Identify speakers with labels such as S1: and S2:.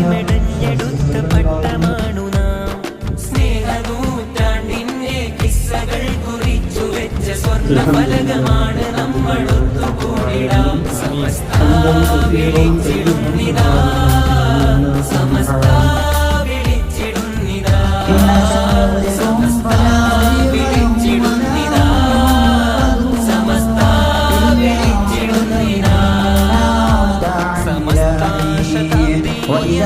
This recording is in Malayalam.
S1: മെടഞ്ഞെടുത്ത പട്ടമാണു നാം. സ്നേഹനൂറ്റാണ്ടിന്റെ കിസ്സകൾ കുറിച്ചു വെച്ച സ്വർണ്ണഫലകമാണ് നമ്മൾ ഒത്തുകൂടിടാം. സമസ്ത വിളിച്ചിടുന്നിതാ, സമസ്ത വിളിച്ചിടുന്നിതാ, സമസ്ത വിളിച്ചിടുന്നിതാ, സമസ്ത വിളിച്ചിടുന്നിതാ, സമസ്ത ശതാബ്ദീയ